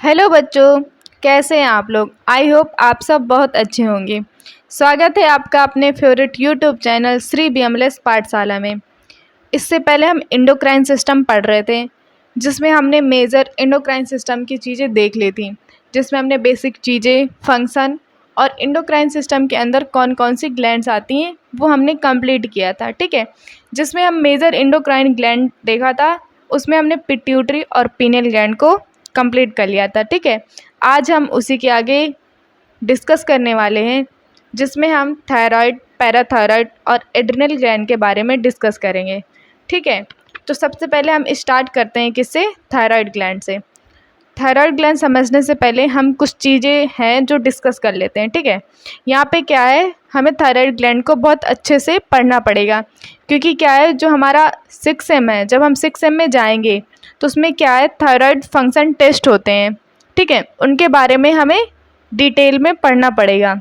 Hello बच्चों, कैसे हैं आप लोग। आई होप आप सब बहुत अच्छे होंगे। स्वागत है आपका अपने फेवरेट यूट्यूब चैनल श्री बीएमएलएस पाठशाला में। इससे पहले हम एंडोक्राइन सिस्टम पढ़ रहे थे, जिसमें हमने मेजर एंडोक्राइन सिस्टम की चीज़ें देख ली थी, जिसमें हमने बेसिक चीज़ें, फंक्शन और एंडोक्राइन सिस्टम के अंदर कौन कौन सी ग्लैंड्स आती हैं वो हमने कंप्लीट किया था। ठीक है, जिसमें हम मेजर एंडोक्राइन ग्लैंड देखा था, उसमें हमने पिट्यूटरी और पीनियल ग्लैंड को कंप्लीट कर लिया था। ठीक है, आज हम उसी के आगे डिस्कस करने वाले हैं, जिसमें हम थायराइड, पैराथायराइड और एड्रिनल ग्लैंड के बारे में डिस्कस करेंगे। ठीक है, तो सबसे पहले हम स्टार्ट करते हैं किससे, थायराइड ग्लैंड से। थायराइड ग्लैंड समझने से पहले हम कुछ चीज़ें हैं जो डिस्कस कर लेते हैं। ठीक है, यहाँ पे क्या है, हमें थायराइड ग्लैंड को बहुत अच्छे से पढ़ना पड़ेगा, क्योंकि क्या है, जो हमारा 6M है, जब हम 6M में जाएंगे तो उसमें क्या है, थायराइड फंक्शन टेस्ट होते हैं। ठीक है, उनके बारे में हमें डिटेल में पढ़ना पड़ेगा।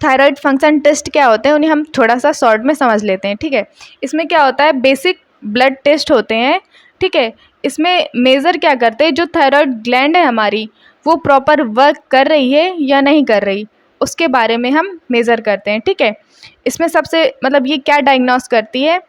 थायराइड फंक्शन टेस्ट क्या होते हैं, उन्हें हम थोड़ा सा शॉर्ट में समझ लेते हैं। ठीक है, इसमें क्या होता है, बेसिक ब्लड टेस्ट होते हैं। ठीक है, इसमें मेज़र क्या करते हैं, जो थायराइड ग्लैंड है हमारी, वो प्रॉपर वर्क कर रही है या नहीं कर रही, उसके बारे में हम मेज़र करते हैं। ठीक है, इसमें सबसे ये क्या डायग्नोस करती है,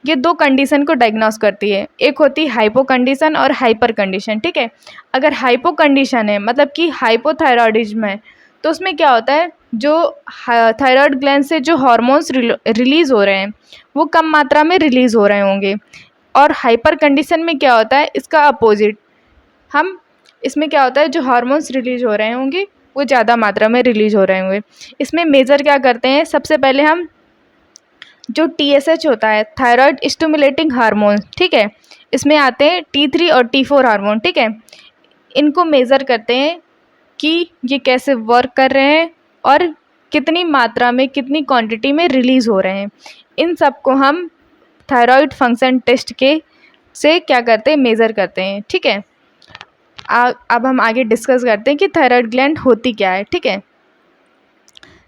ये दो कंडीशन को डायग्नोस करती है। एक होती है हाइपो कंडीशन और हाइपर कंडीशन। ठीक है, अगर हाइपो कंडीशन है, मतलब कि हाइपोथायरॉयडिज्म है, तो उसमें क्या होता है, जो थायराइड ग्लैंड से जो हार्मोन्स रिलीज़ हो रहे हैं वो कम मात्रा में रिलीज़ हो रहे होंगे। और हाइपर कंडीशन में क्या होता है, इसका अपोजिट, हम इसमें क्या होता है, जो हार्मोन्स रिलीज़ हो रहे होंगे वो ज़्यादा मात्रा में रिलीज़ हो रहे होंगे। इसमें मेजर क्या करते हैं, सबसे पहले हम जो TSH होता है, थायराइड स्टिमुलेटिंग हार्मोन, ठीक है, इसमें आते हैं T3 और T4 हार्मोन। ठीक है, इनको मेज़र करते हैं कि ये कैसे वर्क कर रहे हैं और कितनी मात्रा में, कितनी क्वांटिटी में रिलीज़ हो रहे हैं। इन सब को हम थायराइड फंक्शन टेस्ट के से क्या करते हैं, मेज़र करते हैं। ठीक है, अब हम आगे डिस्कस करते हैं कि थायराइड ग्लैंड होती क्या है। ठीक है,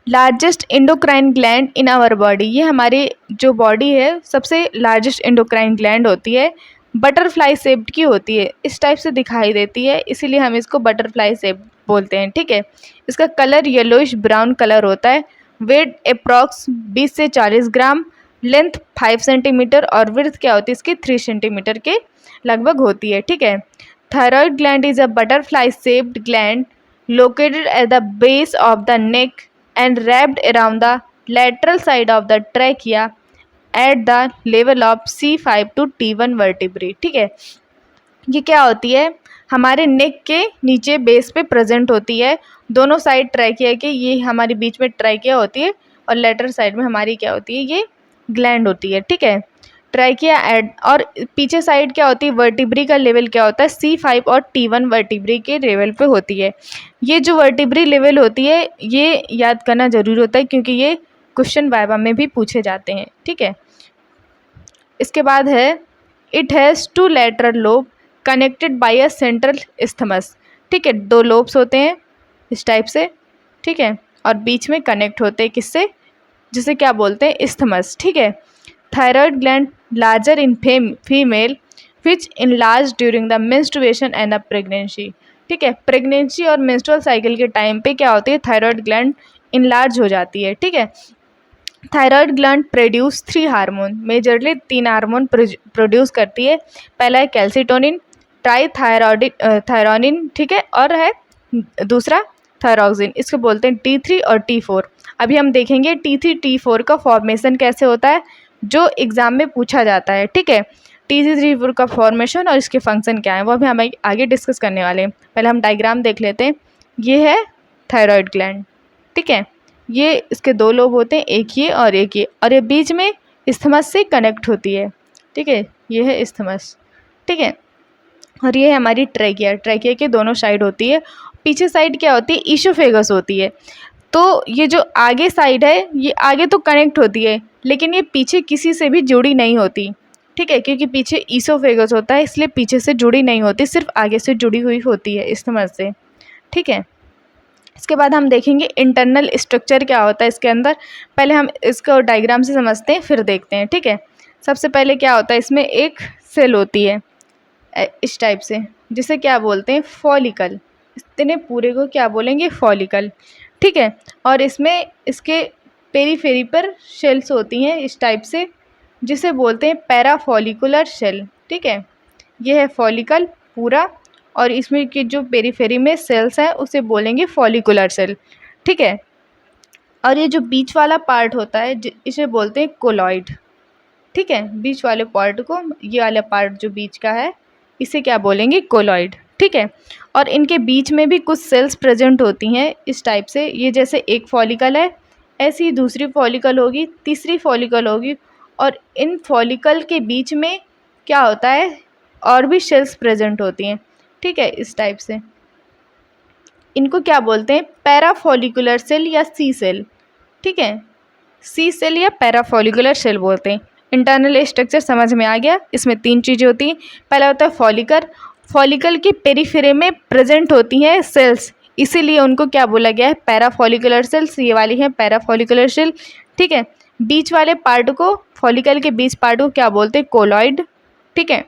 largest endocrine gland in our body, ये हमारे जो बॉडी है सबसे लार्जेस्ट एंडोक्राइन ग्लैंड होती है। बटरफ्लाई शेप्ड की होती है, इस टाइप से दिखाई देती है, इसीलिए हम इसको बटरफ्लाई शेप बोलते हैं। ठीक है, इसका कलर येलोइश ब्राउन कलर होता है। वेट अप्रॉक्स 20 से 40 ग्राम, लेंथ 5 सेंटीमीटर और विड्थ क्या होती है इसकी 3 सेंटीमीटर के लगभग होती है। ठीक है, thyroid gland is a butterfly shaped gland located at the base of the neck and wrapped around the lateral side of the trachea at the level of C5 to T1 vertebrae। ठीक है, ये क्या होती है, हमारे नेक के नीचे base पे प्रेजेंट होती है। दोनों साइड ट्रैकिया के, ये हमारे बीच में ट्रैकिया होती है और लेटरल साइड में हमारी क्या होती है, ये ग्लैंड होती है। ठीक है, ट्रैकिया एड, और पीछे साइड क्या होती है, वर्टिब्री का लेवल क्या होता है, C5 और T1 वर्टिब्री के लेवल पे होती है। ये जो वर्टिब्री लेवल होती है ये याद करना ज़रूरी होता है, क्योंकि ये क्वेश्चन वाइवा में भी पूछे जाते हैं। ठीक है, इसके बाद है, it has 2 lateral lobe connected by a central isthmus. ठीक है, 2 लोब्स होते हैं इस टाइप से। ठीक है, और बीच में कनेक्ट होते हैं किससे, जिसे क्या बोलते हैं, इस्थमस। ठीक है, thyroid gland larger in female which enlarge during the menstruation and the pregnancy. ठीक है, प्रेगनेंसी और मेंस्ट्रुअल साइकिल के टाइम पे क्या होती है, थायराइड ग्लैंड इनलार्ज हो जाती है। ठीक है, thyroid gland produce 3 hormone, majorly 3 hormone produce करती है। पहला है कैल्सिटोनिन, थायरोनिन, ठीक है, और है दूसरा थायरोक्सिन, इसको बोलते हैं T3 और T4। अभी हम देखेंगे T3 T4 का फॉर्मेशन कैसे होता है, जो एग्ज़ाम में पूछा जाता है। ठीक है, T3 T4 का फॉर्मेशन और इसके फंक्शन क्या है वो अभी हम आगे डिस्कस करने वाले हैं। पहले हम डायग्राम देख लेते हैं। ये है थायराइड ग्लैंड। ठीक है, ये इसके 2 लोब होते हैं, एक ये और एक ये, और ये बीच में इस्थमस से कनेक्ट होती है। ठीक है, ये है इस्थमस। ठीक है, और ये है हमारी ट्रैकिया, ट्रैकिया के दोनों साइड होती है। पीछे साइड क्या होती है, ईसोफेगस होती है। तो ये जो आगे साइड है, ये आगे तो कनेक्ट होती है, लेकिन ये पीछे किसी से भी जुड़ी नहीं होती। ठीक है, क्योंकि पीछे ईसोफेगस होता है, इसलिए पीछे से जुड़ी नहीं होती, सिर्फ आगे से जुड़ी हुई होती है इस्थमस से। ठीक है, इसके बाद हम देखेंगे इंटरनल स्ट्रक्चर क्या होता है इसके अंदर। पहले हम इसको डायग्राम से समझते हैं, फिर देखते हैं। ठीक है, सबसे पहले क्या होता है, इसमें एक सेल होती है इस टाइप से, जिसे क्या बोलते हैं, फॉलिकल। इतने पूरे को क्या बोलेंगे, फॉलिकल। ठीक है, और इसमें इसके पेरीफेरी पर शेल्स होती हैं इस टाइप से, जिसे बोलते हैं पैराफॉलिकुलर शेल। ठीक है, ये है फॉलिकल पूरा, और इसमें के जो पेरीफेरी में सेल्स हैं उसे बोलेंगे फॉलिकुलर सेल। ठीक है, और ये जो बीच वाला पार्ट होता है इसे बोलते हैं कोलॉइड। ठीक है, बीच वाले पार्ट को, ये वाला पार्ट जो बीच का है इसे क्या बोलेंगे, कोलॉइड। ठीक है, और इनके बीच में भी कुछ सेल्स प्रेजेंट होती हैं इस टाइप से, ये जैसे एक फॉलिकल है ऐसी ही दूसरी फॉलिकल होगी, तीसरी फॉलिकल होगी, और इन फॉलिकल के बीच में क्या होता है, और भी सेल्स प्रेजेंट होती हैं। ठीक है, इस टाइप से इनको क्या बोलते हैं, पैराफॉलिकुलर सेल या सी सेल। ठीक है, सी सेल या पैराफॉलिकुलर सेल बोलते हैं। इंटरनल स्ट्रक्चर समझ में आ गया। इसमें 3 चीज़ें होती हैं। पहला होता है फॉलिकल, फॉलिकल के पेरीफेरी में प्रेजेंट होती हैं सेल्स, इसीलिए उनको क्या बोला गया है, पैराफॉलिकुलर सेल्स। ये वाली है पैराफॉलिकुलर सेल। ठीक है, बीच वाले पार्ट को, फॉलिकल के बीच पार्ट को क्या बोलते हैं, कोलॉइड। ठीक है,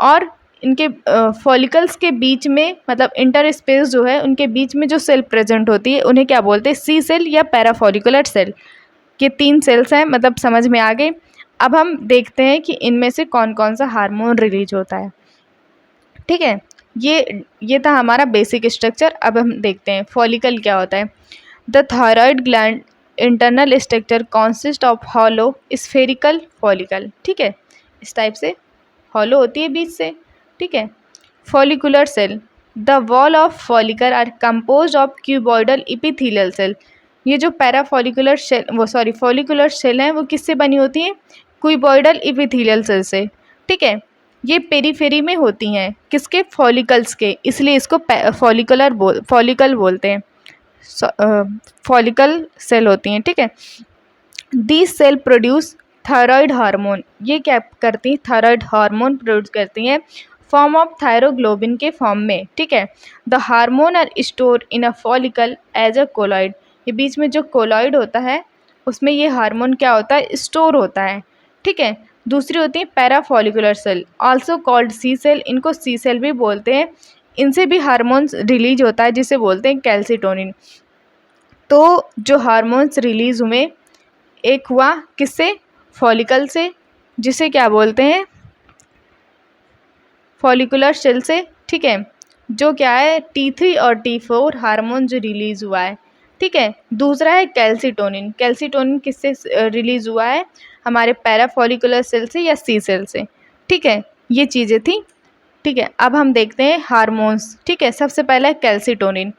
और इनके फॉलिकल्स के बीच में, मतलब इंटर स्पेस जो है उनके बीच में जो सेल प्रेजेंट होती है उन्हें क्या बोलते हैं, सी सेल या पैराफॉलिकुलर सेल। ये 3 सेल्स हैं, मतलब समझ में आ गए। अब हम देखते हैं कि इनमें से कौन कौन सा हार्मोन रिलीज होता है। ठीक है, ये था हमारा बेसिक स्ट्रक्चर। अब हम देखते हैं फॉलिकल क्या होता है। The thyroid gland internal structure consist of hollow spherical follicle. ठीक है, इस टाइप से हॉलो होती है बीच से। ठीक है, follicular cell, the wall of follicle are compose of cuboidal epithelial cell. ये जो पैराफॉलिकुलर सेल, फॉलिकुलर सेल हैं वो किससे बनी होती हैं, क्यूबॉइडल इपिथेलियल सेल से। ठीक है, ये पेरीफेरी में होती हैं किसके, फॉलिकल्स के, इसलिए इसको फॉलिकल बोलते हैं, फॉलिकल सेल होती हैं। ठीक है, these cell produce thyroid hormone. ये क्या करती हैं, थायराइड हार्मोन प्रोड्यूस करती हैं फॉर्म ऑफ थायरोग्लोबिन के फॉर्म में। ठीक है, the hormone are store in a follicle as a colloid. ये बीच में जो कोलॉइड होता है उसमें ये हार्मोन क्या होता है, स्टोर होता है। ठीक है, दूसरी होती है पैराफॉलिकुलर सेल, आल्सो कॉल्ड सी सेल। इनको सी सेल भी बोलते हैं। इनसे भी हार्मोन्स रिलीज होता है जिसे बोलते हैं कैल्सिटोनिन। तो जो हार्मोन्स रिलीज हुए, एक हुआ किससे, फॉलिकल से, जिसे क्या बोलते हैं, फॉलिकुलर सेल से। ठीक है, जो क्या है T3 और T4 हार्मोन जो रिलीज़ हुआ है। ठीक है, दूसरा है कैल्सिटोनिन। कैल्सिटोनिन किससे रिलीज़ हुआ है, हमारे पैराफॉलिकुलर सेल से या सी सेल से। ठीक है, ये चीज़ें थी। ठीक है, अब हम देखते हैं हार्मोन्स। ठीक है, सबसे पहला है calcitonin.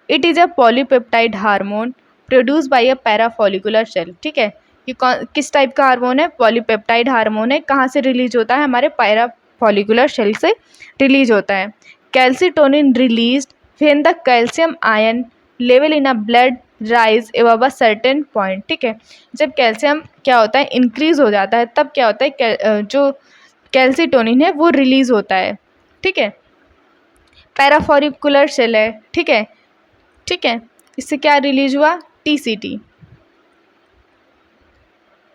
It is a polypeptide hormone produce by a parafollicular cell. ठीक है, ये किस टाइप का हार्मोन है, पॉलीपेप्टाइड हार्मोन है। कहाँ से रिलीज होता है, हमारे पैराफॉलिकुलर सेल से रिलीज होता है। Calcitonin released when the calcium ion level in a blood rise above a certain point. ठीक है, जब कैल्शियम क्या होता है, इंक्रीज हो जाता है, तब क्या होता है, जो कैल्सिटोनिन है वो रिलीज होता है। ठीक है, पैराफॉलिकुलर सेल है। ठीक है, ठीक है, इससे क्या रिलीज हुआ, TCT,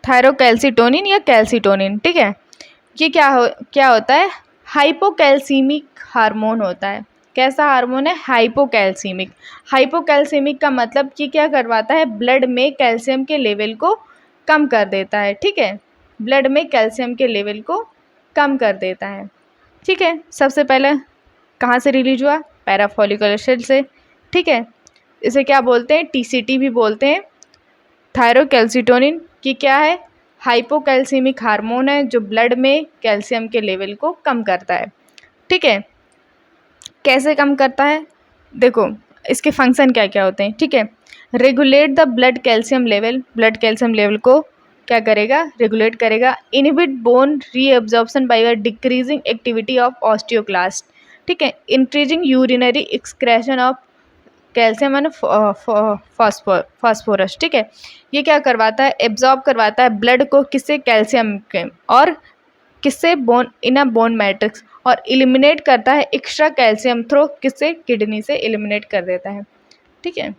थायरोकैल्सिटोनिन या कैल्सिटोनिन। ठीक है, ये क्या होता है, हाइपोकैल्सीमिक हार्मोन होता है। कैसा हार्मोन है, हाइपोकैल्सीमिक। हाइपोकैल्सीमिक का मतलब कि क्या करवाता है, ब्लड में कैल्शियम के लेवल को कम कर देता है। ठीक है, ब्लड में कैल्शियम के लेवल को कम कर देता है। ठीक है, सबसे पहले कहाँ से रिलीज हुआ, पैराफॉलिकुलर सेल से। ठीक है, इसे क्या बोलते हैं, TCT भी बोलते हैं। थायरोकैल्सिटोनिन की क्या है, हाइपोकैल्सीमिक हार्मोन है जो ब्लड में कैल्शियम के लेवल को कम करता है। ठीक है, कैसे कम करता है, देखो इसके फंक्शन क्या क्या होते हैं। ठीक है, regulate the blood calcium level, blood calcium level को क्या करेगा, रेगुलेट करेगा। Inhibit bone reabsorption by decreasing activity of osteoclast. ठीक है, increasing urinary excretion of calcium and phosphorus. ठीक है, ये क्या करवाता है, एब्जॉर्ब करवाता है ब्लड को, किससे, कैल्शियम के, और किससे, बोन इन अ बोन मैट्रिक्स, और एलिमिनेट करता है एक्स्ट्रा कैल्शियम थ्रू, किससे, किडनी से एलिमिनेट कर देता है। ठीक है,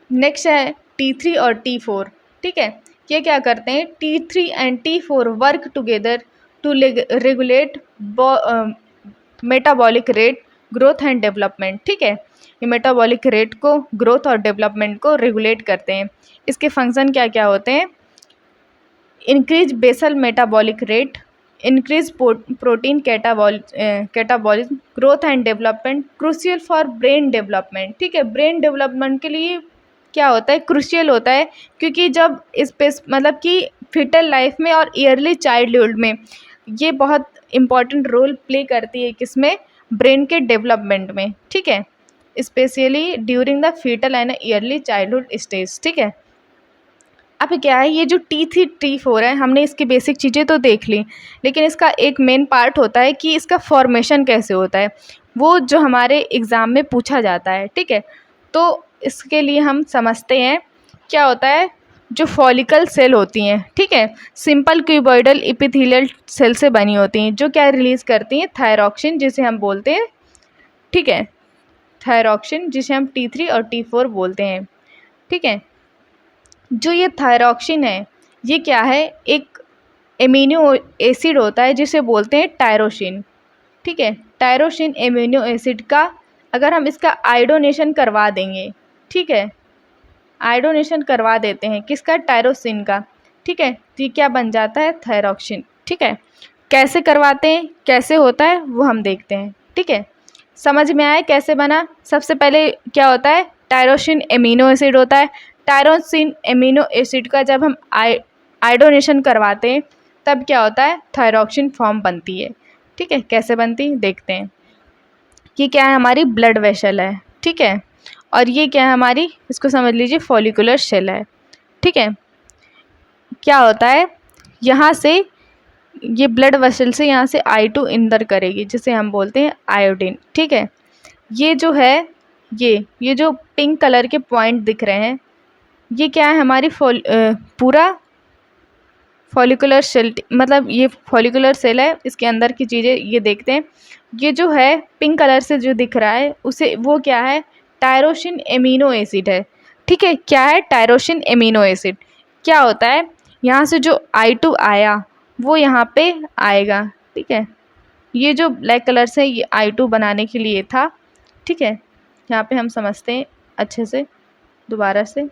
नेक्स्ट है T3 और T4। ठीक है, ये क्या करते हैं, T3 and T4 work together to regulate metabolic rate growth and development. ठीक है, ये मेटाबॉलिक रेट को, ग्रोथ और डेवलपमेंट को रेगुलेट करते हैं। इसके फंक्शन क्या क्या होते हैं? Increase basal metabolic rate, increase protein catabolism, growth and development, crucial for brain development. ठीक है, ब्रेन डेवलपमेंट के लिए क्या होता है? क्रूशियल होता है, क्योंकि जब मतलब कि फिटल लाइफ में और ईयरली चाइल्डहुड में ये बहुत इम्पॉर्टेंट रोल प्ले करती है, किसमें? ब्रेन के डेवलपमेंट में। ठीक है, specially during the foetal and early childhood stage. ठीक है, अब क्या है, ये जो T3 T4 है, हमने इसकी बेसिक चीज़ें तो देख ली, लेकिन इसका एक मेन पार्ट होता है कि इसका फॉर्मेशन कैसे होता है, वो जो हमारे एग्ज़ाम में पूछा जाता है। ठीक है, तो इसके लिए हम समझते हैं क्या होता है। जो फॉलिकल सेल होती हैं, ठीक है, सिंपल क्यूबॉइडल एपिथेलियल सेल से बनी होती हैं, जो क्या रिलीज़ करती हैं? थायरॉक्सिन, जिसे हम बोलते हैं। ठीक है, थायरॉक्सिन, जिसे हम T3 और T4 बोलते हैं। ठीक है, जो ये थायरॉक्सिन है, ये क्या है? एक एमिनो एसिड होता है, जिसे बोलते हैं टायरोसिन। ठीक है, टायरोसिन एमिनो एसिड का अगर हम इसका आयोडोनेशन करवा देंगे, ठीक है, आयोडोनेशन करवा देते हैं किसका? टायरोसिन का। ठीक है, तो ये क्या बन जाता है? थायरॉक्सिन। ठीक है, कैसे करवाते हैं, कैसे होता है, वो हम देखते हैं। ठीक है, समझ में आया कैसे बना? सबसे पहले क्या होता है? टायरोसिन एमिनो एसिड होता है। टायरोसिन एमिनो एसिड का जब हम आयोडोनेशन करवाते हैं, तब क्या होता है? थायरॉक्सिन फॉर्म बनती है। ठीक है, कैसे बनती है देखते हैं। ये क्या है? हमारी ब्लड वेसल है। ठीक है, और ये क्या है हमारी? इसको समझ लीजिए फॉलिकुलर सेल है। ठीक है, क्या होता है, यहाँ से ये ब्लड वेसल से यहाँ से I2 इंदर करेगी, जिसे हम बोलते हैं आयोडीन। ठीक है, ये जो है, ये जो पिंक कलर के पॉइंट दिख रहे हैं, ये क्या है? हमारी पूरा फॉलिकुलर सेल, मतलब ये फॉलिकुलर सेल है, इसके अंदर की चीज़ें ये देखते हैं। ये जो है पिंक कलर से जो दिख रहा है, उसे वो क्या है? टायरोसिन एमिनो एसिड है। ठीक है, क्या है? Tyrosine amino acid. क्या होता है, यहाँ से जो I2 आया, वो यहाँ पे आएगा। ठीक है, ये जो ब्लैक कलर से ये I2 बनाने के लिए था। ठीक है, यहाँ पे हम समझते हैं अच्छे से दोबारा से।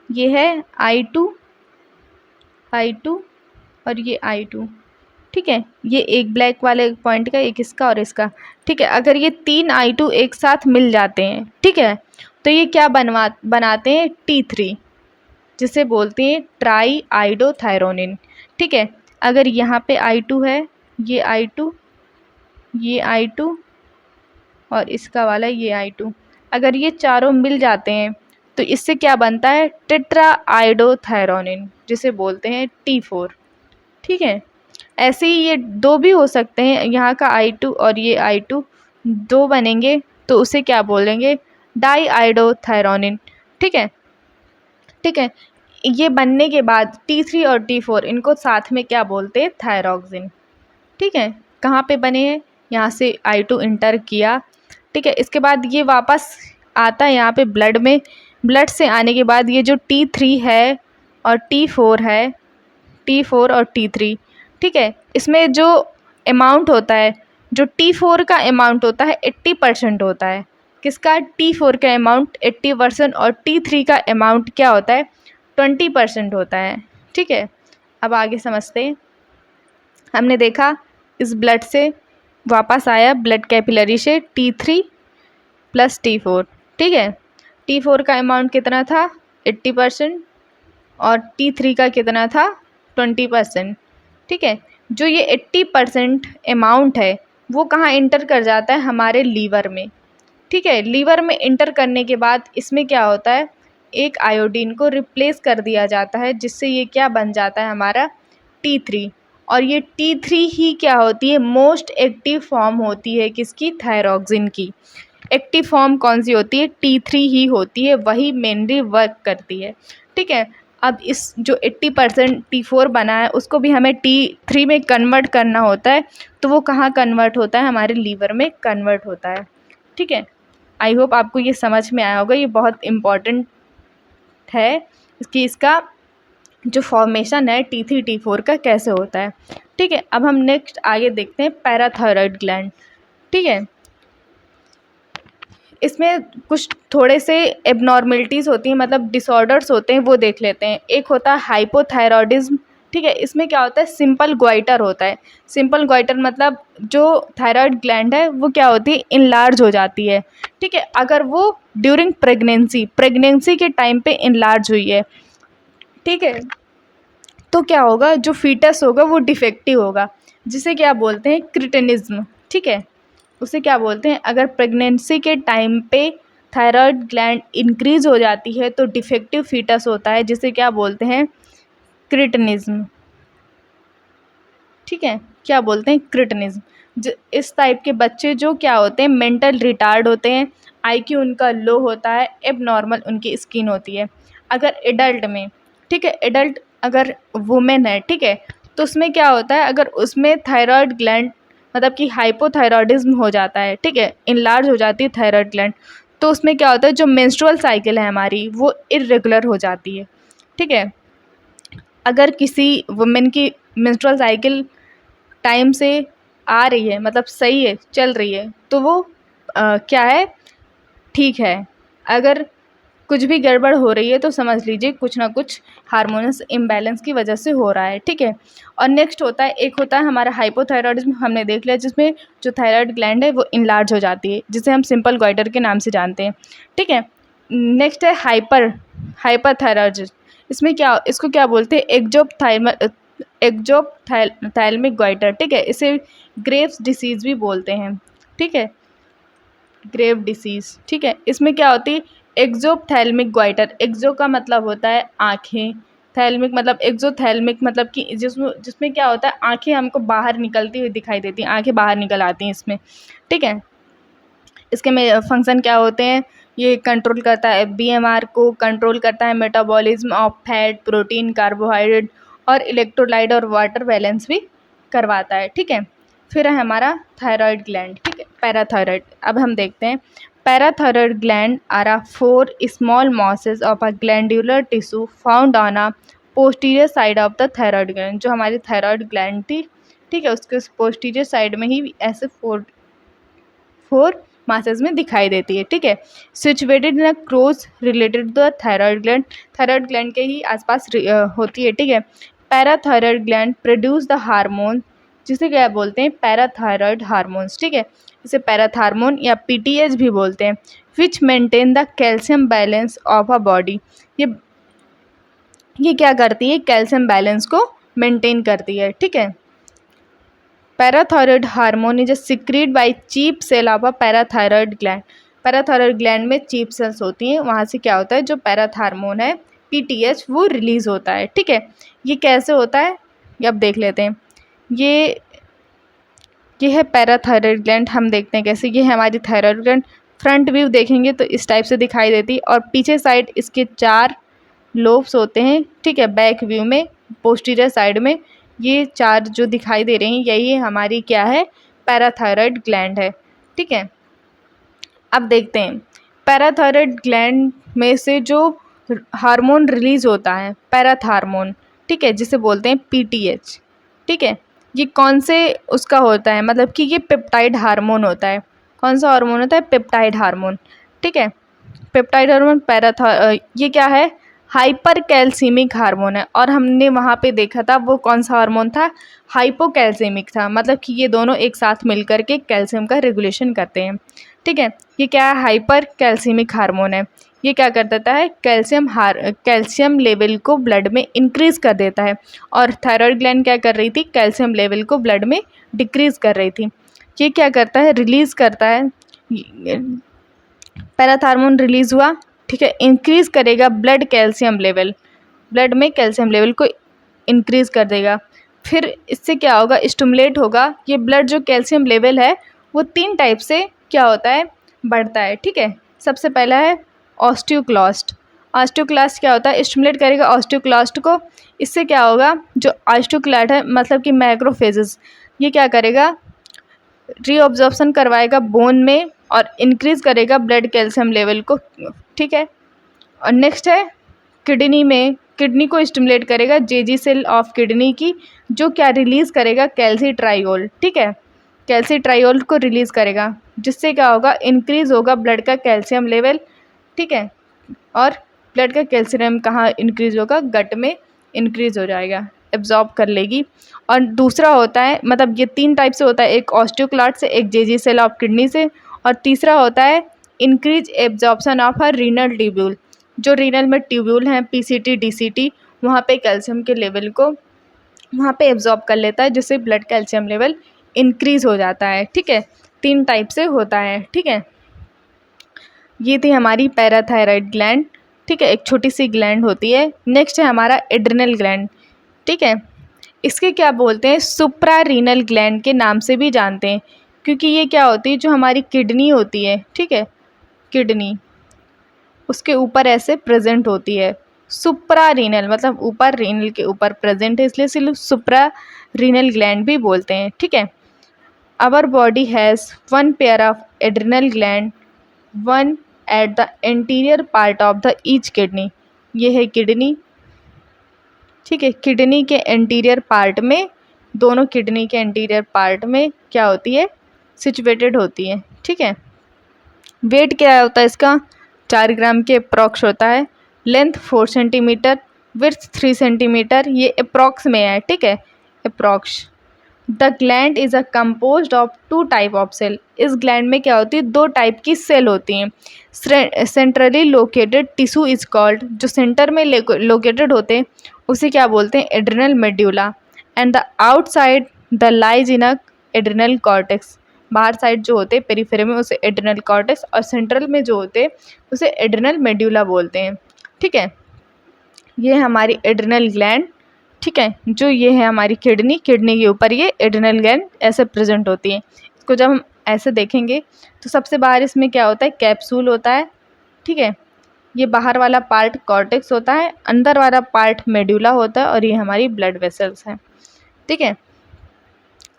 ये है I2 और ये I2। ठीक है, ये एक ब्लैक वाले पॉइंट का, एक इसका और इसका। ठीक है, अगर ये 3 I2 एक साथ मिल जाते हैं, ठीक है, तो ये क्या बनाते हैं? T3, जिसे बोलते हैं ट्राई आइडोथायरोनिन। ठीक है, अगर यहाँ पे I2 है, ये I2, ये I2 और इसका वाला ये I2, अगर ये चारों मिल जाते हैं, तो इससे क्या बनता है? टेट्रा आइडोथायरोनिन, जिसे बोलते हैं T4। ठीक है, ऐसे ही ये दो भी हो सकते हैं, यहाँ का I2 और ये I2 दो बनेंगे, तो उसे क्या बोलेंगे? Diiodothyronine. ठीक है, ठीक है, ये बनने के बाद T3 और T4 इनको साथ में क्या बोलते हैं? थायरॉक्सिन। ठीक है, कहाँ पे बने हैं? यहाँ से I2 इंटर किया। ठीक है, इसके बाद ये वापस आता है यहाँ पे ब्लड में। ब्लड से आने के बाद ये जो T3 है और T4 है, T4 और T3, ठीक है, इसमें जो अमाउंट होता है, जो T4 का अमाउंट होता है 80% होता है। किसका? T4 का अमाउंट 80% और T3 का अमाउंट क्या होता है? 20% होता है। ठीक है, अब आगे समझते हैं। हमने देखा इस ब्लड से वापस आया, ब्लड कैपिलरी से T3 प्लस T4। ठीक है, T4 का अमाउंट कितना था? 80% और T3 का कितना था? 20%। ठीक है, जो ये 80% अमाउंट है, वो कहाँ इंटर कर जाता है? हमारे लीवर में। ठीक है, लीवर में इंटर करने के बाद इसमें क्या होता है? एक आयोडीन को रिप्लेस कर दिया जाता है, जिससे ये क्या बन जाता है? हमारा T3। और ये T3 ही क्या होती है? मोस्ट एक्टिव फॉर्म होती है किसकी? थायरॉक्सिन की। एक्टिव फॉर्म कौन सी होती है? T3 ही होती है, वही मेनली वर्क करती है। ठीक है, अब इस जो 80% T4 बना है, उसको भी हमें T3 में कन्वर्ट करना होता है, तो वो कहाँ कन्वर्ट होता है? हमारे लीवर में कन्वर्ट होता है। ठीक है, आई होप आपको ये समझ में आया होगा। ये बहुत इम्पॉर्टेंट है इसका जो फॉर्मेशन है T3 T4 का कैसे होता है। ठीक है, अब हम नेक्स्ट आगे देखते हैं पैराथायरॉयड ग्लैंड। ठीक है। इसमें कुछ थोड़े से एबनॉर्मलिटीज़ होती हैं, मतलब डिसऑर्डर्स होते हैं, वो देख लेते हैं। एक होता है हाइपोथायरॉयडिज्म, ठीक है। इसमें क्या होता है, सिंपल ग्वाइटर होता है। सिंपल ग्वाइटर मतलब जो थायराइड ग्लैंड है वो क्या होती है, इनलार्ज हो जाती है, ठीक है। अगर वो ड्यूरिंग प्रेगनेंसी के टाइम पे इनलार्ज हुई है, ठीक है, तो क्या होगा, जो फीटस होगा वो डिफेक्टिव होगा, जिसे क्या बोलते हैं, क्रिटिनिज्म, ठीक है। उसे क्या बोलते हैं, अगर प्रेगनेंसी के टाइम पे थायराइड ग्लैंड इंक्रीज हो जाती है तो डिफेक्टिव फीटस होता है, जिसे क्या बोलते हैं, क्रिटिनिज्म, ठीक है। क्या बोलते हैं, क्रिटिनिज्म। इस टाइप के बच्चे जो क्या होते हैं, मेंटल रिटार्ड होते हैं, आईक्यू उनका लो होता है, एबनॉर्मल उनकी स्किन होती है। अगर एडल्ट में, ठीक है, एडल्ट अगर वुमेन है, ठीक है, तो उसमें क्या होता है, अगर उसमें थायराइड ग्लैंड मतलब कि हाइपोथायरॉयडिज्म हो जाता है, ठीक है, इनलार्ज हो जाती है थायराइड ग्लैंड, तो उसमें क्या होता है, जो मेंस्ट्रुअल साइकिल है हमारी वो इर्रेगुलर हो जाती है, ठीक है। अगर किसी वुमेन की मेंस्ट्रुअल साइकिल टाइम से आ रही है, मतलब सही है, चल रही है, तो वो क्या है, ठीक है। अगर कुछ भी गड़बड़ हो रही है तो समझ लीजिए कुछ ना कुछ हार्मोनस इम्बैलेंस की वजह से हो रहा है, ठीक है। और नेक्स्ट होता है, एक होता है हमारा हाइपोथायरॉयडिज्म, हमने देख लिया, जिसमें जो थायराइड ग्लैंड है वो इनलार्ज हो जाती है, जिसे हम सिंपल गॉइटर के नाम से जानते हैं, ठीक है। नेक्स्ट है हाइपरथायरॉयडिज्म। इसमें क्या, इसको क्या बोलते हैं, एक्जोप्थैल्मिक गॉइटर, ठीक है। इसे ग्रेव्स डिसीज़ भी बोलते हैं, ठीक है, ग्रेव डिसीज़, ठीक है। इसमें क्या होती है, एक्जोप्थैल्मिक गॉइटर, एक्जो का मतलब होता है आँखें, थैल्मिक मतलब एक्जोथैल्मिक मतलब कि जिसमें क्या होता है, आँखें हमको बाहर निकलती हुई दिखाई देती हैं, आँखें बाहर निकल आती हैं इसमें, ठीक है। इसके में फंक्शन क्या होते हैं, ये कंट्रोल करता है बीएमआर को, कंट्रोल करता है metabolism of fat, protein, carbohydrate और इलेक्ट्रोलाइट और वाटर बैलेंस भी करवाता है, ठीक है। फिर है हमारा थायराइड ग्लैंड, ठीक है, पैराथायराइड। अब हम देखते हैं, parathyroid gland are a 4 small masses of a glandular tissue found on a posterior side of the thyroid gland. जो हमारी थायराइड ग्लैंड थी, ठीक है, उसके पोस्टीरियर साइड में ही ऐसे फोर मासेस में दिखाई देती है, ठीक है। Situated in a close related the thyroid gland के ही आसपास होती है, ठीक है। Parathyroid gland produce the hormone, जिसे क्या बोलते हैं, पैराथायराइड हार्मोन्स, ठीक है। इसे पैराथार्मोन या पीटीएच भी बोलते हैं, which maintain the calcium balance of a body. ये क्या करती है, कैल्शियम बैलेंस को मेंटेन करती है, ठीक है। Parathyroid hormone is secrete by chief cell of a parathyroid gland. Parathyroid gland में चीप सेल्स होती हैं, वहाँ से क्या होता है, जो पैराथार्मोन है पीटीएच वो रिलीज होता है, ठीक है। ये कैसे होता है, ये अब देख लेते हैं। ये है पैराथायराइड ग्लैंड, हम देखते हैं कैसे। ये है हमारी थायराइड ग्लैंड, फ्रंट व्यू देखेंगे तो इस टाइप से दिखाई देती है, और पीछे साइड इसके 4 लोब्स होते हैं, ठीक है। बैक व्यू में पोस्टीरियर साइड में ये 4 जो दिखाई दे रही हैं, यही हमारी क्या है, पैराथायराइड ग्लैंड है, ठीक है। अब देखते हैं, पैराथायराइड ग्लैंड में से जो हार्मोन रिलीज होता है, पैराथार्मोन, ठीक है, जिसे बोलते हैं पीटीएच, ठीक है। ये कौन से उसका होता है, मतलब कि ये पेप्टाइड हार्मोन होता है। कौन सा हार्मोन होता है, पेप्टाइड हार्मोन, ठीक है। पेप्टाइड हार्मोन ये क्या है, हाइपर कैल्सीमिक हार्मोन है, और हमने वहाँ पे देखा था वो कौन सा हार्मोन था, हाइपोकैल्सीमिक था, मतलब कि ये दोनों एक साथ मिलकर के कैल्शियम का रेगुलेशन करते हैं, ठीक है। ये क्या है, हाइपर कैल्सीमिक हार्मोन है। ये क्या कर देता है, कैल्शियम लेवल को ब्लड में इंक्रीज़ कर देता है, और थायराइड ग्लैंड क्या कर रही थी, कैल्शियम लेवल को ब्लड में डिक्रीज़ कर रही थी। ये क्या करता है, रिलीज़ करता है, पैराथार्मोन रिलीज़ हुआ, ठीक है, इंक्रीज़ करेगा ब्लड में कैल्शियम लेवल को इंक्रीज़ कर देगा। फिर इससे क्या होगा, स्टिमुलेट होगा, ये ब्लड जो कैल्शियम लेवल है वो 3 टाइप से क्या होता है, बढ़ता है, ठीक है। सबसे पहला है ऑस्टियोक्लास्ट। ऑस्टियोक्लास्ट क्या होता है, स्टिमुलेट करेगा ऑस्टियोक्लास्ट को। इससे क्या होगा, जो ऑस्टियोक्लास्ट है मतलब कि मैक्रोफेजेस, ये क्या करेगा, रीअब्जॉर्प्शन करवाएगा बोन में और इंक्रीज़ करेगा ब्लड कैल्शियम लेवल को, ठीक है। और नेक्स्ट है किडनी को स्टिमुलेट करेगा जेजी सेल ऑफ किडनी की, जो क्या रिलीज़ करेगा कैल्सीट्राइओल, ठीक है। कैल्सिट्रायोल को रिलीज़ करेगा, जिससे क्या होगा, इंक्रीज़ होगा ब्लड का कैल्शियम लेवल, ठीक है। और ब्लड का कैल्शियम कहाँ इंक्रीज़ होगा, गट में इंक्रीज़ हो जाएगा, एब्जॉर्ब कर लेगी। और दूसरा होता है, मतलब ये 3 टाइप से होता है, एक ऑस्टियोक्लास्ट से, एक जेजी सेल ऑफ किडनी से, और तीसरा होता है increase absorption of a renal tubule. जो रीनल में ट्यूब्यूल हैं, पीसीटी डीसीटी, वहाँ पे कैल्शियम के लेवल को वहाँ पे एब्जॉर्ब कर लेता है, जिससे ब्लड कैल्शियम लेवल इंक्रीज हो जाता है, ठीक है। 3 टाइप से होता है, ठीक है। ये थी हमारी पैराथायराइड ग्लैंड, ठीक है, एक छोटी सी ग्लैंड होती है। नेक्स्ट है हमारा एड्रिनल ग्लैंड, ठीक है। इसके क्या बोलते हैं, सुप्रारीनल ग्लैंड के नाम से भी जानते हैं, क्योंकि ये क्या होती है, जो हमारी किडनी होती है, ठीक है, किडनी उसके ऊपर ऐसे प्रेजेंट होती है। सुप्रारीनल मतलब ऊपर, रीनल के ऊपर प्रेजेंट है, इसलिए सिर्फ सुप्रारीनल ग्लैंड भी बोलते हैं, ठीक है। Our body has 1 pair of adrenal gland, 1 at the anterior part of the each kidney. ये है किडनी, ठीक है। किडनी के एंटीरियर पार्ट में, दोनों किडनी के एंटीरियर पार्ट में क्या होती है, सिचुएटेड होती है, ठीक है। वेट क्या होता है इसका, 4 ग्राम के अप्रॉक्स होता है। लेंथ 4 सेंटीमीटर, विड्थ 3 सेंटीमीटर, ये अप्रॉक्स में है, ठीक है, approx. The gland is a composed of 2 type of cell. इस ग्लैंड में क्या होती है, 2 टाइप की सेल होती हैं। Centrally located tissue is called, जो सेंटर में लोकेटेड होते हैं उसे क्या बोलते हैं, adrenal medulla. And the outside the lies in a adrenal cortex. बाहर साइड जो होते हैं पेरिफेरी में उसे एड्रिनल कॉर्टेक्स, और सेंट्रल में जो होते हैं उसे एड्रिनल मेड्यूला बोलते हैं, ठीक है। ये है हमारी एड्रिनल ग्लैंड, ठीक है। जो ये है हमारी किडनी, किडनी के ऊपर ये एड्रिनल ग्लैंड ऐसे प्रेजेंट होती है। इसको जब हम ऐसे देखेंगे तो सबसे बाहर इसमें क्या होता है, कैप्सूल होता है, ठीक है। ये बाहर वाला पार्ट कॉर्टेक्स होता है, अंदर वाला पार्ट मेड्यूला होता है, और ये हमारी ब्लड वेसल्स हैं, ठीक है।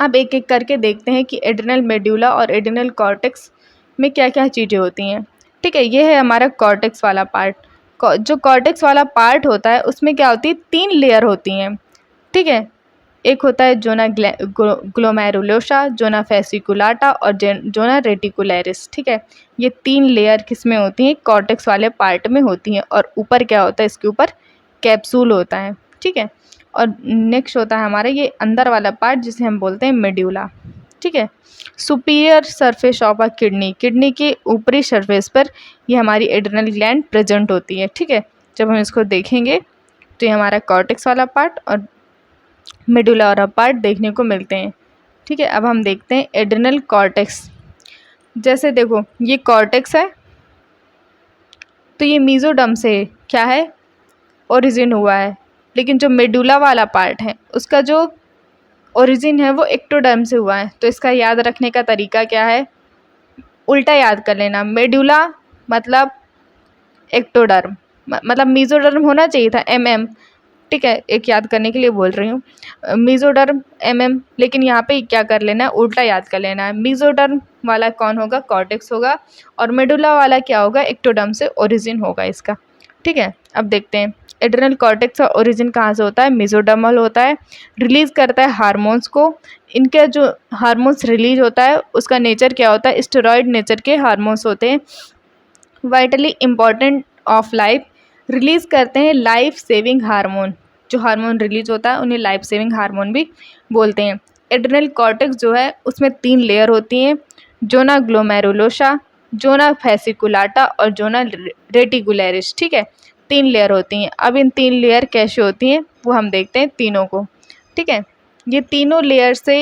अब एक एक करके देखते हैं कि एड्रिनल मेड्यूला और एड्रिनल कॉर्टेक्स में क्या क्या चीज़ें होती हैं, ठीक है। ये है हमारा कॉर्टेक्स वाला पार्ट। जो कॉर्टेक्स वाला पार्ट होता है उसमें क्या होती है, 3 लेयर होती हैं, ठीक है। एक होता है जोना ग्लोमेरुलोसा, जोना फेसिकुलाटा और जोना रेटिकुलरिस, ठीक है। ये 3 लेयर किस में होती हैं, कॉर्टेक्स वाले पार्ट में होती हैं, और ऊपर क्या होता है, इसके ऊपर कैप्सूल होता है, ठीक है। और नेक्स्ट होता है हमारा ये अंदर वाला पार्ट, जिसे हम बोलते हैं मेड्यूला, ठीक है। Superior surface of a kidney, kidney की ऊपरी सरफेस पर ये हमारी एड्रिनल ग्लैंड प्रेजेंट होती है, ठीक है। जब हम इसको देखेंगे तो ये हमारा कॉर्टेक्स वाला पार्ट और मेडुला वाला पार्ट देखने को मिलते हैं, ठीक है। अब हम देखते हैं एड्रिनल कॉर्टेक्स। जैसे देखो ये कॉर्टेक्स है, तो ये मीजोडर्म से क्या है, ओरिजिन हुआ है। लेकिन जो मेडुला वाला पार्ट है उसका जो ओरिजिन है वो एक्टोडर्म से हुआ है। तो इसका याद रखने का तरीका क्या है, उल्टा याद कर लेना। मेडुला मतलब एक्टोडर्म, मतलब मीजोडर्म होना चाहिए था MM, ठीक है, एक याद करने के लिए बोल रही हूँ, मीजोडर्म MM, लेकिन यहाँ पे क्या कर लेना है, उल्टा याद कर लेना है। मीजोडर्म वाला कौन होगा, कॉर्टेक्स होगा, और मेडुला वाला क्या होगा, एक्टोडर्म से ओरिजिन होगा इसका, ठीक है। अब देखते हैं एड्रिनल कॉर्टेक्स का ओरिजिन कहाँ से होता है, मेसोडर्मल होता है, रिलीज़ करता है हार्मोन्स को। इनका जो हार्मोन्स रिलीज होता है उसका नेचर क्या होता है, स्टेरॉयड नेचर के हार्मोन्स होते हैं। Vitally important of life, release करते हैं लाइफ सेविंग हार्मोन। जो हार्मोन रिलीज होता है उन्हें लाइफ सेविंग हार्मोन भी बोलते हैं। एड्रिनल कॉर्टेक्स जो है उसमें 3 लेयर होती हैं, जोना ग्लोमेरुलोसा, जोना फेसिकुलाटा और जोना रेटिकुलरिस, ठीक है, 3 लेयर होती हैं। अब इन 3 लेयर कैसे होती हैं वो हम देखते हैं तीनों को, ठीक है। ये तीनों लेयर से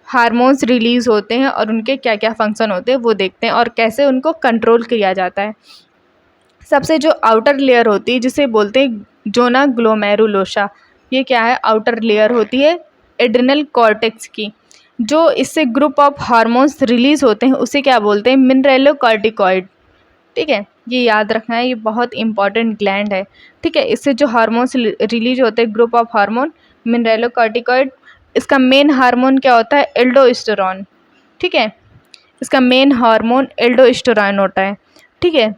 हार्मोन्स रिलीज़ होते हैं और उनके क्या क्या फंक्शन होते हैं वो देखते हैं, और कैसे उनको कंट्रोल किया जाता है। सबसे जो आउटर लेयर होती है जिसे बोलते हैं जोना ग्लोमेरुलोसा, ये क्या है, आउटर लेयर होती है एड्रिनल कॉर्टेक्स की। जो इससे ग्रुप ऑफ हार्मोन्स रिलीज़ होते हैं उसे क्या बोलते हैं, मिनरेलोकॉर्टिकॉइड, ठीक है। ये याद रखना है, ये बहुत इंपॉर्टेंट ग्लैंड है, ठीक है। इससे जो हार्मोन्स रिलीज होते हैं ग्रुप ऑफ हार्मोन मिनरेलोकॉर्टिकॉइड। इसका मेन हार्मोन क्या होता है, एल्डोस्टेरॉन, ठीक है। इसका मेन हार्मोन एल्डोस्टेरॉन होता है, ठीक है।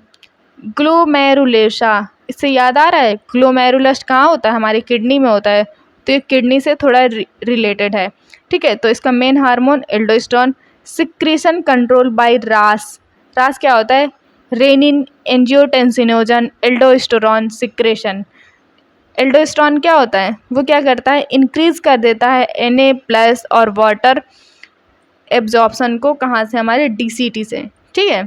ग्लोमेरुलोसा, इससे याद आ रहा है ग्लोमेरुलस कहाँ होता है, हमारी किडनी में होता है, तो ये किडनी से थोड़ा रिलेटेड है, ठीक है। तो इसका main hormone aldosterone. Secretion control by RAAS. RAAS क्या होता है? Renin angiotensinogen aldosterone secretion. Aldosterone क्या होता है? वो क्या करता है? इंक्रीज कर देता है Na+ और वाटर एब्जॉर्प्शन को, कहाँ से? हमारे DCT से। ठीक है,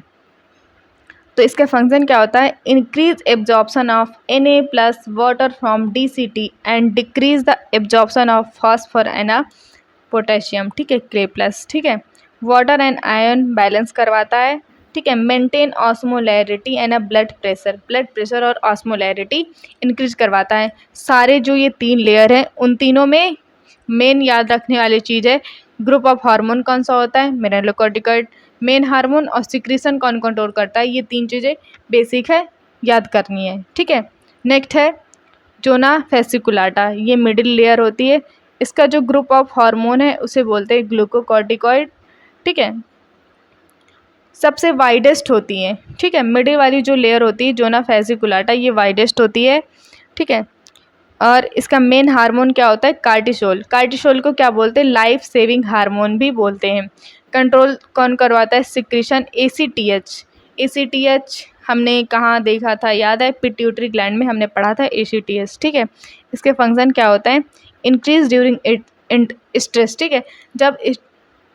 तो इसका फंक्शन क्या होता है? Increase absorption of Na+ water from DCT and decrease the absorption of phosphor and potassium. ठीक है, K+। ठीक है, वाटर एंड आयन बैलेंस करवाता है। ठीक है, maintain osmolarity and blood pressure और ऑस्मोलैरिटी इंक्रीज करवाता है। सारे जो ये 3 लेयर हैं, उन तीनों में मेन याद रखने वाली चीज़ है ग्रुप ऑफ हार्मोन कौन सा होता है? मिनरलोकॉर्टिकॉइड। मेन हार्मोन और सिक्रीशन कौन कंट्रोल करता है? ये 3 चीज़ें बेसिक है, याद करनी है। ठीक है, नेक्स्ट है जोना फेसिकुलाटा। ये मिडिल लेयर होती है। इसका जो ग्रुप ऑफ हार्मोन है उसे बोलते हैं ग्लूकोकॉर्टिकॉइड। ठीक है, सबसे वाइडेस्ट होती है। ठीक है, मिडिल वाली जो लेयर होती है जोना फेसिकुलाटा, ये वाइडेस्ट होती है। ठीक है, और इसका मेन हार्मोन क्या होता है? कार्टिसोल। कार्टिसोल को क्या बोलते हैं? लाइफ सेविंग हार्मोन भी बोलते हैं। कंट्रोल कौन करवाता है? Secretion ACTH। ACTH हमने कहाँ देखा था? याद है? पिट्यूटरी ग्लैंड में हमने पढ़ा था ACTH। ठीक है, इसके फंक्शन क्या होता है? Increase during stress. ठीक है, जब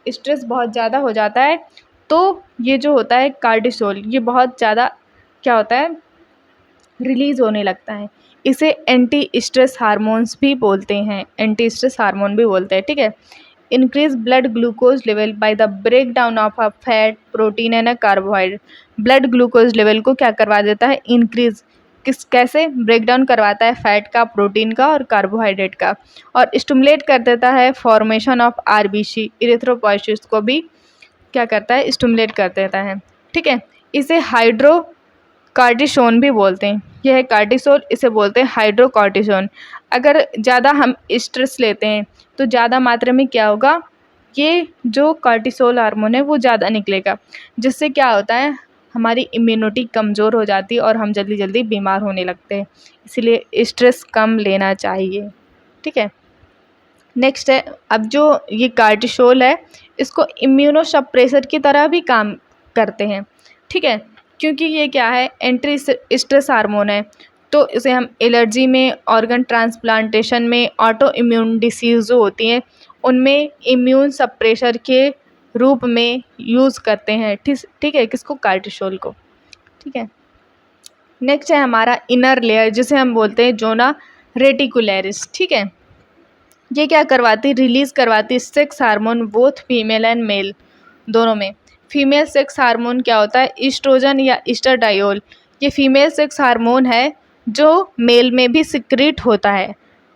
स्ट्रेस बहुत ज़्यादा हो जाता है तो ये जो होता है कार्टिसोल, ये बहुत ज़्यादा क्या होता है? रिलीज़ होने लगता है। इसे एंटी स्ट्रेस हार्मोन्स भी बोलते हैं, एंटी स्ट्रेस हार्मोन भी बोलते हैं। ठीक है, increase blood glucose level by the break down of a fat protein and a carbohydrate. Blood glucose level को क्या करवा देता है? इंक्रीज। कैसे? ब्रेक डाउन करवाता है फैट का, प्रोटीन का और कार्बोहाइड्रेट का, और स्टिमुलेट कर देता है फॉर्मेशन ऑफ RBC, इरिथ्रोपोइसिस को भी क्या करता है? स्टिमुलेट कर देता है। ठीक है, इसे हाइड्रो कार्टिसोन भी बोलते हैं। यह है कार्टिसोल, इसे बोलते हैं हाइड्रोकॉर्टिसोन। अगर ज़्यादा हम स्ट्रेस लेते हैं तो ज़्यादा मात्रा में क्या होगा? ये जो कार्टिसोल हार्मोन है वो ज़्यादा निकलेगा, जिससे क्या होता है? हमारी इम्यूनिटी कमज़ोर हो जाती है और हम जल्दी जल्दी बीमार होने लगते हैं। इसलिए स्ट्रेस कम लेना चाहिए। ठीक है, नेक्स्ट है, अब जो ये कार्टिसोल है इसको इम्यूनोसप्रेसर की तरह भी काम करते हैं। ठीक है, क्योंकि ये क्या है? एंटी स्ट्रेस हार्मोन है, तो इसे हम एलर्जी में, ऑर्गन ट्रांसप्लांटेशन में, ऑटो इम्यून डिसीज़ जो होती हैं उनमें इम्यून सप्रेशर के रूप में यूज़ करते हैं। ठीक है, किसको? कार्टिसोल को। ठीक है, नेक्स्ट है हमारा इनर लेयर, जिसे हम बोलते हैं जोना रेटिकुलरिस। ठीक है, ये क्या करवाती? रिलीज़ करवाती sex hormone both female and male दोनों में। फीमेल सेक्स हार्मोन क्या होता है? ईस्ट्रोजन या ईस्ट्राडायोल। ये फीमेल सेक्स हार्मोन है जो मेल में भी सिक्रीट होता है।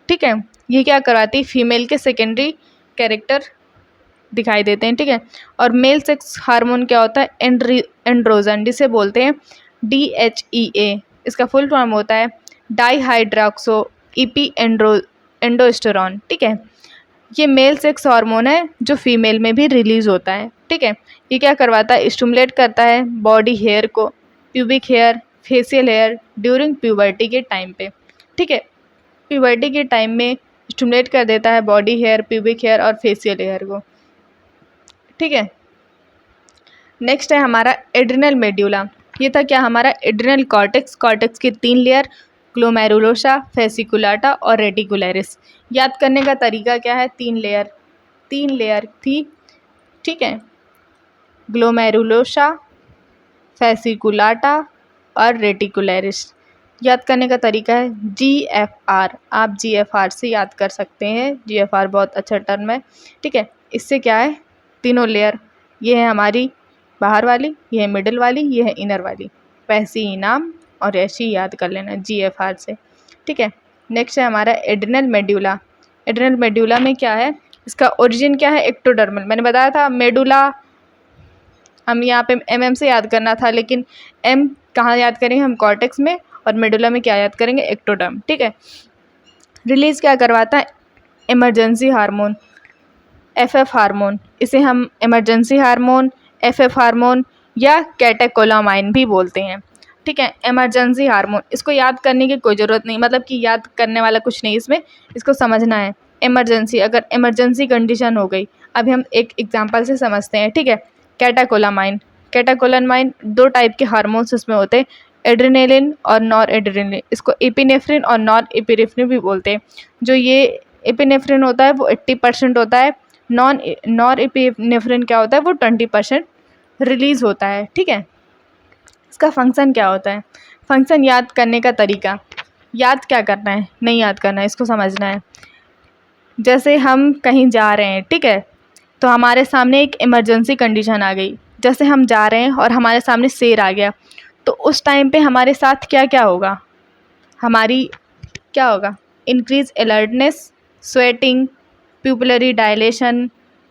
ठीक है, ये क्या करवाती? फीमेल के सेकेंडरी कैरेक्टर दिखाई देते हैं। ठीक है, और मेल सेक्स हार्मोन क्या होता है? एंड्रोजन, जिसे बोलते हैं DHEA। इसका फुल फॉर्म होता है डाईहाइड्रोक्सो ईपी एंडोस्टेरोन। ठीक है, ये मेल सेक्स हार्मोन है जो फीमेल में भी रिलीज़ होता है। ठीक है, ये क्या करवाता है? स्टिमुलेट करता है बॉडी हेयर को, pubic hair, facial hair during puberty के टाइम पे। ठीक है, प्यूबर्टी के टाइम में स्टिमुलेट कर देता है बॉडी हेयर, प्यूबिक हेयर और फेशियल हेयर को। ठीक है, नेक्स्ट है हमारा एड्रिनल मेड्यूला। ये था क्या? हमारा एड्रिनल कॉर्टेक्स। कॉर्टेक्स की 3 लेयर, ग्लोमेरुलोसा, फेसिकुलाटा और रेटिकुलरिस। याद करने का तरीका क्या है? 3 लेयर थी। ठीक है, ग्लोमेरुलोसा, फेसिकुलाटा और रेटिकुलरिस। याद करने का तरीका है GFR। आप GFR से याद कर सकते हैं, GFR बहुत अच्छा टर्म है। ठीक है, इससे क्या है? तीनों लेयर, ये है हमारी बाहर वाली, ये है मिडिल वाली, ये है इनर वाली। वैसे ही नाम और ऐसे ही याद कर लेना GFR से। ठीक है, नेक्स्ट है हमारा एड्रिनल मेड्यूला। एड्रिनल मेड्यूला में क्या है? इसका ओरिजिन क्या है? एक्टोडर्मल। मैंने बताया था मेडुला हम यहाँ पे MM से याद करना था, लेकिन M कहाँ याद करेंगे हम? कॉर्टेक्स में। और मेडुला में क्या याद करेंगे? एक्टोडर्म। ठीक है, रिलीज़ क्या करवाता है? Emergency hormone, FF hormone. इसे हम इमरजेंसी हार्मोन, FF हार्मोन या कैटेकोलामाइन भी बोलते हैं। ठीक है, इमरजेंसी हार्मोन, इसको याद करने की कोई ज़रूरत नहीं, मतलब कि याद करने वाला कुछ नहीं इसमें, इसको समझना है। इमरजेंसी, अगर इमरजेंसी कंडीशन हो गई, अभी हम एक एग्जांपल से समझते हैं, ठीक है। कैटेकोलामाइन, कैटेकोलामाइन 2 टाइप के हार्मोन्स इसमें होते हैं, एड्रेनालिन और नॉर एड्रेनालिन। इसको एपिनेफ्रिन और नॉर एपिनेफ्रिन भी बोलते हैं। जो ये एपिनेफ्रिन होता है वो 80% होता है, नॉर एपिनेफ्रिन क्या होता है वो 20% रिलीज़ होता है, ठीक है। इसका फंक्शन क्या होता है, फंक्शन याद करने का तरीका, याद क्या करना है, नहीं याद करना है, इसको समझना है। जैसे हम कहीं जा रहे हैं, ठीक है, तो हमारे सामने एक इमरजेंसी कंडीशन आ गई, जैसे हम जा रहे हैं और हमारे सामने शेर आ गया, तो उस टाइम पे हमारे साथ क्या क्या होगा, हमारी क्या होगा, increase alertness, sweating, pupillary dilation,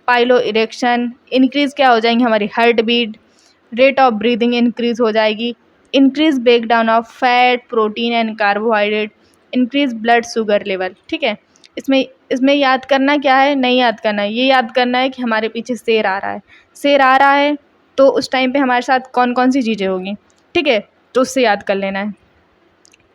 pilo erection, increase क्या हो जाएंगी हमारी heart beat, rate of breathing increase हो जाएगी, increase break down of fat, protein and carbohydrate, increase blood sugar level, ठीक है। इसमें याद करना क्या है, नहीं याद करना है, ये याद करना है कि हमारे पीछे शेर आ रहा है, शेर आ रहा है तो उस टाइम पे हमारे साथ कौन कौन सी चीज़ें होंगी, ठीक है, तो उससे याद कर लेना है।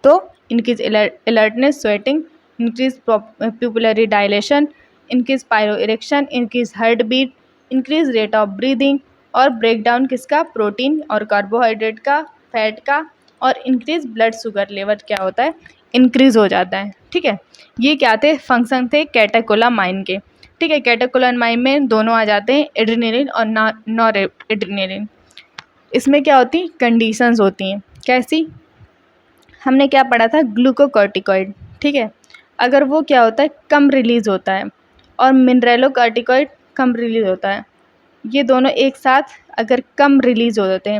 तो increase alertness, sweating, increase pupillary dilation, increase pilo erection, increase heart beat, increase rate of breathing, और ब्रेक डाउन किसका, प्रोटीन और कार्बोहाइड्रेट का, फैट का, और इंक्रीज ब्लड शुगर लेवल क्या होता है, इंक्रीज हो जाता है, ठीक है। ये क्या थे, फंक्शन थे कैटेकोलामाइन के, ठीक है। कैटेकोलामाइन में दोनों आ जाते हैं, एड्रेनालिन और नॉर एड्रेनालिन। इसमें क्या होती, कंडीशंस होती हैं, कैसी, हमने क्या पढ़ा था, ग्लूकोकॉर्टिकॉइड, ठीक है, अगर वो क्या होता है, कम रिलीज़ होता है, और मिनरेलोकॉर्टिकॉइड कम रिलीज़ होता है, ये दोनों एक साथ अगर कम रिलीज़ हो जाते हैं,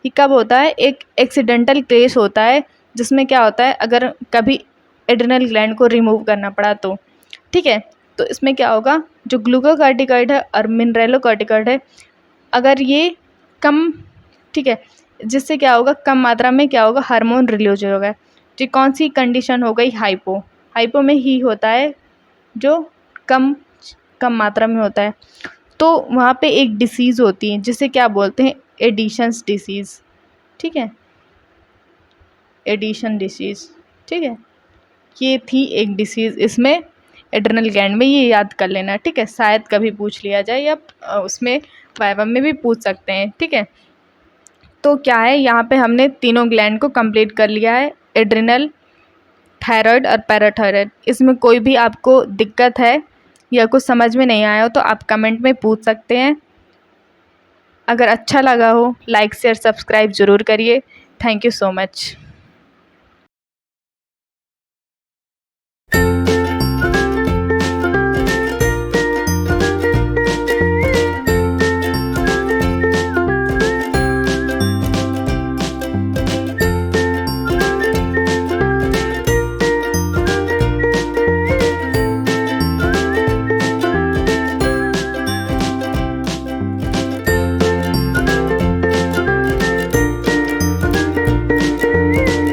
ये कब होता है, एक एक्सीडेंटल केस होता है, जिसमें क्या होता है, अगर कभी एड्रिनल ग्लैंड को रिमूव करना पड़ा तो, ठीक है। तो इसमें क्या होगा, जो ग्लूकोकॉर्टिकॉइड है और मिनरेलोकॉर्टिकॉइड है, अगर ये कम, ठीक है, जिससे क्या होगा, कम मात्रा में क्या होगा, हार्मोन रिलीज होगा। जो कौन सी कंडीशन हो गई, हाइपो, हाइपो में ही होता है, जो कम कम मात्रा में होता है, तो वहाँ पे एक डिसीज़ होती है जिसे क्या बोलते हैं, एडिशंस डिसीज़, ठीक है, एडिशन डिसीज़, ठीक है। ये थी एक डिसीज़ इसमें एड्रिनल ग्लैंड में, ये याद कर लेना, ठीक है, शायद कभी पूछ लिया जाए या उसमें वाइवा में भी पूछ सकते हैं, ठीक है। तो क्या है, यहाँ पे हमने तीनों ग्लैंड को कंप्लीट कर लिया है, एड्रिनल, थायराइड और पैराथायराइड। इसमें कोई भी आपको दिक्कत है या कुछ समझ में नहीं आया हो तो आप कमेंट में पूछ सकते हैं। अगर अच्छा लगा हो, लाइक शेयर सब्सक्राइब ज़रूर करिए। Thank you so much.